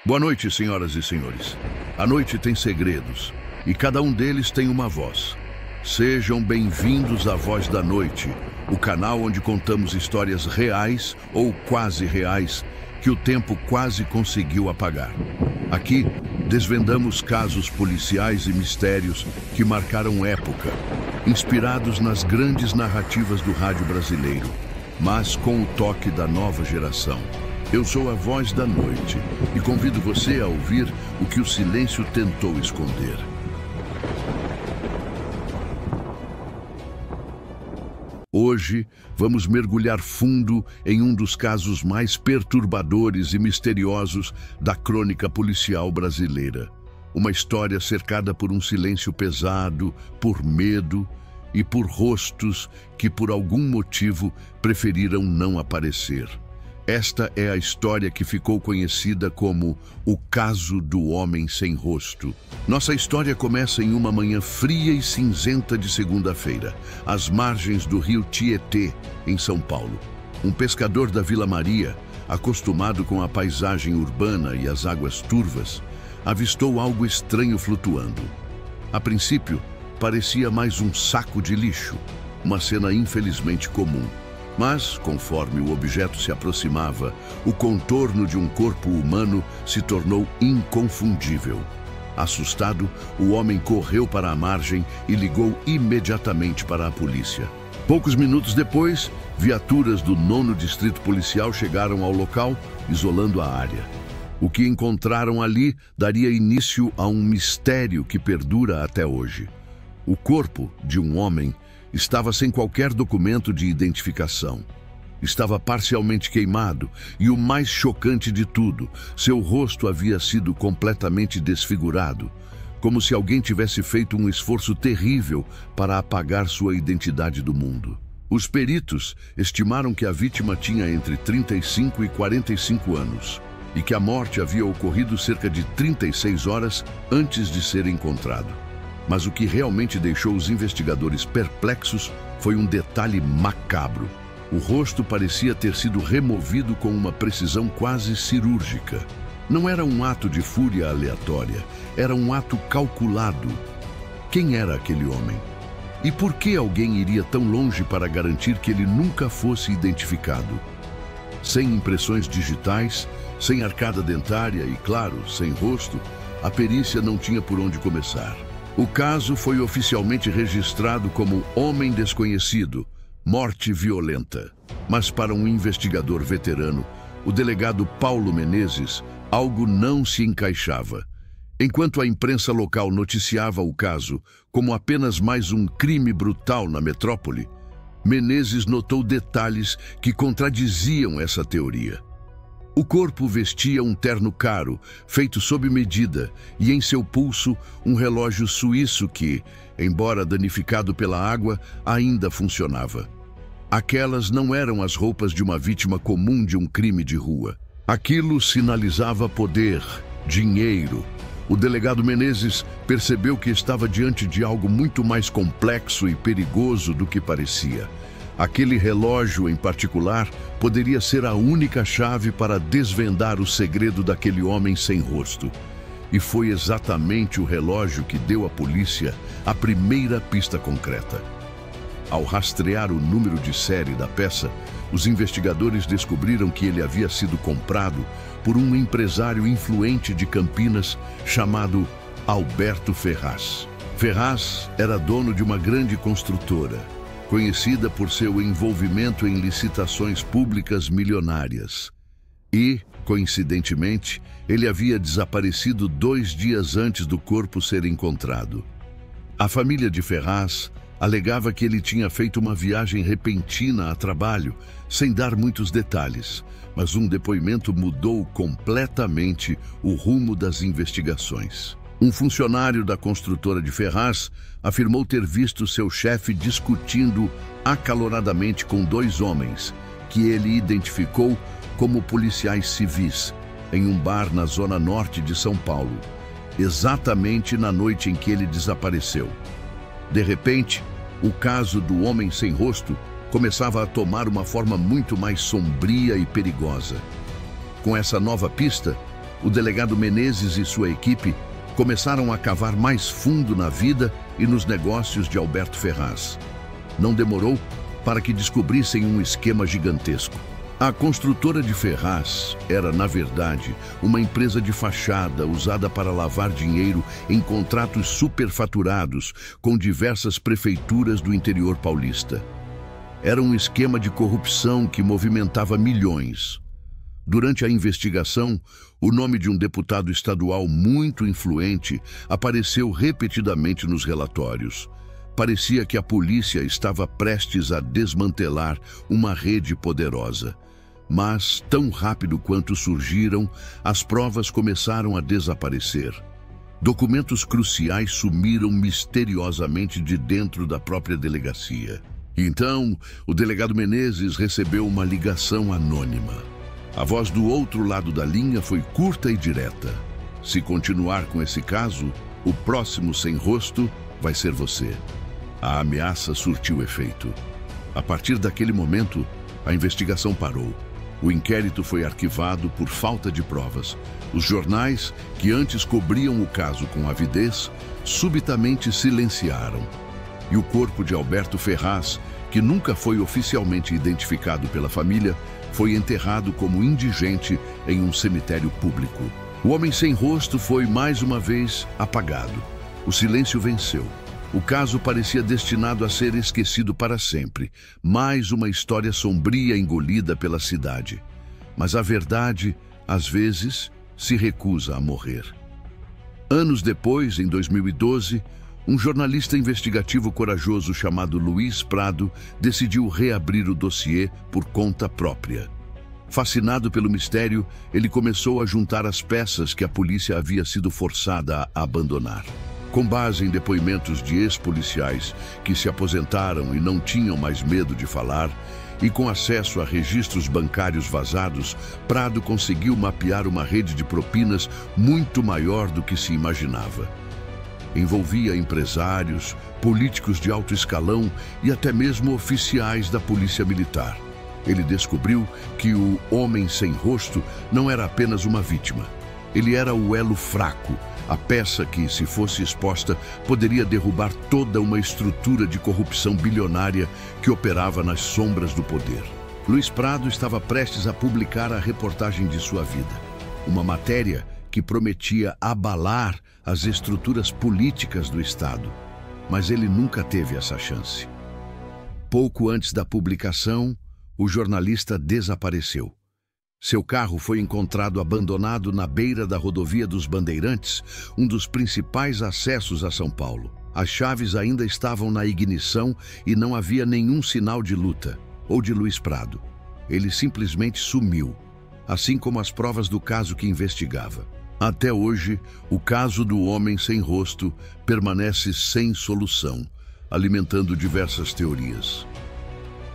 Boa noite, senhoras e senhores. A noite tem segredos, e cada um deles tem uma voz. Sejam bem-vindos à Voz da Noite, o canal onde contamos histórias reais ou quase reais que o tempo quase conseguiu apagar. Aqui, desvendamos casos policiais e mistérios que marcaram época, inspirados nas grandes narrativas do rádio brasileiro, mas com o toque da nova geração. Eu sou a Voz da Noite e convido você a ouvir o que o silêncio tentou esconder. Hoje, vamos mergulhar fundo em um dos casos mais perturbadores e misteriosos da crônica policial brasileira. Uma história cercada por um silêncio pesado, por medo e por rostos que, por algum motivo, preferiram não aparecer. Esta é a história que ficou conhecida como o Caso do Homem Sem Rosto. Nossa história começa em uma manhã fria e cinzenta de segunda-feira, às margens do rio Tietê, em São Paulo. Um pescador da Vila Maria, acostumado com a paisagem urbana e as águas turvas, avistou algo estranho flutuando. A princípio, parecia mais um saco de lixo, uma cena infelizmente comum. Mas, conforme o objeto se aproximava, o contorno de um corpo humano se tornou inconfundível. Assustado, o homem correu para a margem e ligou imediatamente para a polícia. Poucos minutos depois, viaturas do 9º Distrito Policial chegaram ao local, isolando a área. O que encontraram ali daria início a um mistério que perdura até hoje. O corpo de um homem estava sem qualquer documento de identificação. Estava parcialmente queimado e, o mais chocante de tudo, seu rosto havia sido completamente desfigurado, como se alguém tivesse feito um esforço terrível para apagar sua identidade do mundo. Os peritos estimaram que a vítima tinha entre 35 e 45 anos e que a morte havia ocorrido cerca de 36 horas antes de ser encontrado. Mas o que realmente deixou os investigadores perplexos foi um detalhe macabro. O rosto parecia ter sido removido com uma precisão quase cirúrgica. Não era um ato de fúria aleatória, era um ato calculado. Quem era aquele homem? E por que alguém iria tão longe para garantir que ele nunca fosse identificado? Sem impressões digitais, sem arcada dentária e, claro, sem rosto, a perícia não tinha por onde começar. O caso foi oficialmente registrado como Homem Desconhecido, Morte Violenta. Mas para um investigador veterano, o delegado Paulo Menezes, algo não se encaixava. Enquanto a imprensa local noticiava o caso como apenas mais um crime brutal na metrópole, Menezes notou detalhes que contradiziam essa teoria. O corpo vestia um terno caro, feito sob medida, e em seu pulso um relógio suíço que, embora danificado pela água, ainda funcionava. Aquelas não eram as roupas de uma vítima comum de um crime de rua. Aquilo sinalizava poder, dinheiro. O delegado Menezes percebeu que estava diante de algo muito mais complexo e perigoso do que parecia. Aquele relógio, em particular, poderia ser a única chave para desvendar o segredo daquele homem sem rosto. E foi exatamente o relógio que deu à polícia a primeira pista concreta. Ao rastrear o número de série da peça, os investigadores descobriram que ele havia sido comprado por um empresário influente de Campinas chamado Alberto Ferraz. Ferraz era dono de uma grande construtora, conhecida por seu envolvimento em licitações públicas milionárias. E, coincidentemente, ele havia desaparecido 2 dias antes do corpo ser encontrado. A família de Ferraz alegava que ele tinha feito uma viagem repentina a trabalho, sem dar muitos detalhes, mas um depoimento mudou completamente o rumo das investigações. Um funcionário da construtora de Ferraz afirmou ter visto seu chefe discutindo acaloradamente com 2 homens, que ele identificou como policiais civis, em um bar na zona norte de São Paulo, exatamente na noite em que ele desapareceu. De repente, o caso do Homem Sem Rosto começava a tomar uma forma muito mais sombria e perigosa. Com essa nova pista, o delegado Menezes e sua equipe começaram a cavar mais fundo na vida e nos negócios de Alberto Ferraz. Não demorou para que descobrissem um esquema gigantesco. A construtora de Ferraz era, na verdade, uma empresa de fachada usada para lavar dinheiro em contratos superfaturados com diversas prefeituras do interior paulista. Era um esquema de corrupção que movimentava milhões. Durante a investigação, o nome de um deputado estadual muito influente apareceu repetidamente nos relatórios. Parecia que a polícia estava prestes a desmantelar uma rede poderosa. Mas, tão rápido quanto surgiram, as provas começaram a desaparecer. Documentos cruciais sumiram misteriosamente de dentro da própria delegacia. Então, o delegado Menezes recebeu uma ligação anônima. A voz do outro lado da linha foi curta e direta. Se continuar com esse caso, o próximo sem rosto vai ser você. A ameaça surtiu efeito. A partir daquele momento, a investigação parou. O inquérito foi arquivado por falta de provas. Os jornais, que antes cobriam o caso com avidez, subitamente silenciaram. E o corpo de Alberto Ferraz, que nunca foi oficialmente identificado pela família, foi enterrado como indigente em um cemitério público. O homem sem rosto foi mais uma vez apagado. O silêncio venceu. O caso parecia destinado a ser esquecido para sempre. Mais uma história sombria engolida pela cidade. Mas a verdade, às vezes, se recusa a morrer. Anos depois, em 2012, um jornalista investigativo corajoso chamado Luiz Prado decidiu reabrir o dossiê por conta própria. Fascinado pelo mistério, ele começou a juntar as peças que a polícia havia sido forçada a abandonar. Com base em depoimentos de ex-policiais que se aposentaram e não tinham mais medo de falar, e com acesso a registros bancários vazados, Prado conseguiu mapear uma rede de propinas muito maior do que se imaginava. Envolvia empresários, políticos de alto escalão e até mesmo oficiais da Polícia Militar. Ele descobriu que o homem sem rosto não era apenas uma vítima. Ele era o elo fraco, a peça que, se fosse exposta, poderia derrubar toda uma estrutura de corrupção bilionária que operava nas sombras do poder. Luiz Prado estava prestes a publicar a reportagem de sua vida. Uma matéria que prometia abalar as estruturas políticas do Estado. Mas ele nunca teve essa chance. Pouco antes da publicação, o jornalista desapareceu. Seu carro foi encontrado abandonado na beira da rodovia dos Bandeirantes, um dos principais acessos a São Paulo. As chaves ainda estavam na ignição e não havia nenhum sinal de luta, ou de Luiz Prado. Ele simplesmente sumiu, assim como as provas do caso que investigava. Até hoje, o caso do homem sem rosto permanece sem solução, alimentando diversas teorias.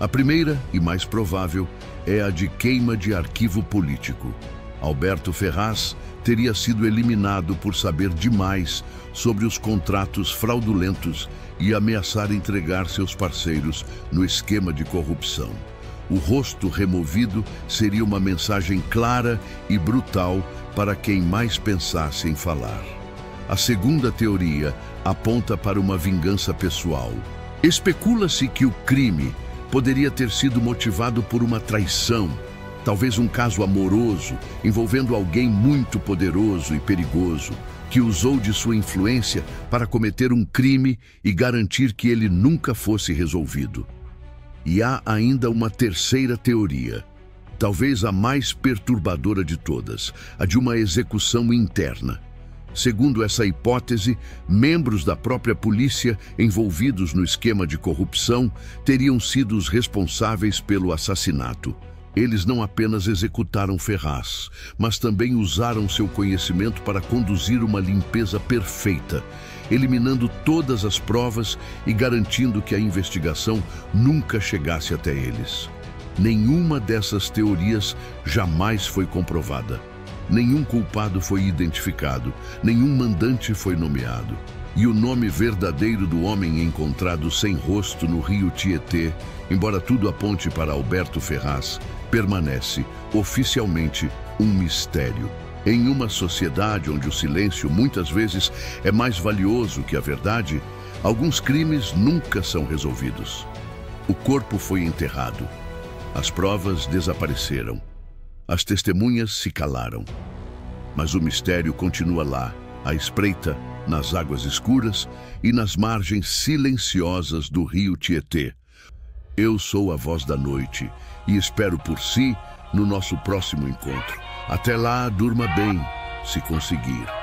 A primeira, e mais provável, é a de queima de arquivo político. Alberto Ferraz teria sido eliminado por saber demais sobre os contratos fraudulentos e ameaçar entregar seus parceiros no esquema de corrupção. O rosto removido seria uma mensagem clara e brutal para quem mais pensasse em falar. A segunda teoria aponta para uma vingança pessoal. Especula-se que o crime poderia ter sido motivado por uma traição, talvez um caso amoroso envolvendo alguém muito poderoso e perigoso, que usou de sua influência para cometer um crime e garantir que ele nunca fosse resolvido. E há ainda uma terceira teoria, talvez a mais perturbadora de todas, a de uma execução interna. Segundo essa hipótese, membros da própria polícia envolvidos no esquema de corrupção teriam sido os responsáveis pelo assassinato. Eles não apenas executaram Ferraz, mas também usaram seu conhecimento para conduzir uma limpeza perfeita, eliminando todas as provas e garantindo que a investigação nunca chegasse até eles. Nenhuma dessas teorias jamais foi comprovada. Nenhum culpado foi identificado, nenhum mandante foi nomeado. E o nome verdadeiro do homem encontrado sem rosto no rio Tietê, embora tudo aponte para Alberto Ferraz, permanece oficialmente um mistério. Em uma sociedade onde o silêncio muitas vezes é mais valioso que a verdade, alguns crimes nunca são resolvidos. O corpo foi enterrado. As provas desapareceram. As testemunhas se calaram. Mas o mistério continua lá, à espreita, nas águas escuras e nas margens silenciosas do rio Tietê. Eu sou a Voz da Noite e espero por si no nosso próximo encontro. Até lá, durma bem, se conseguir.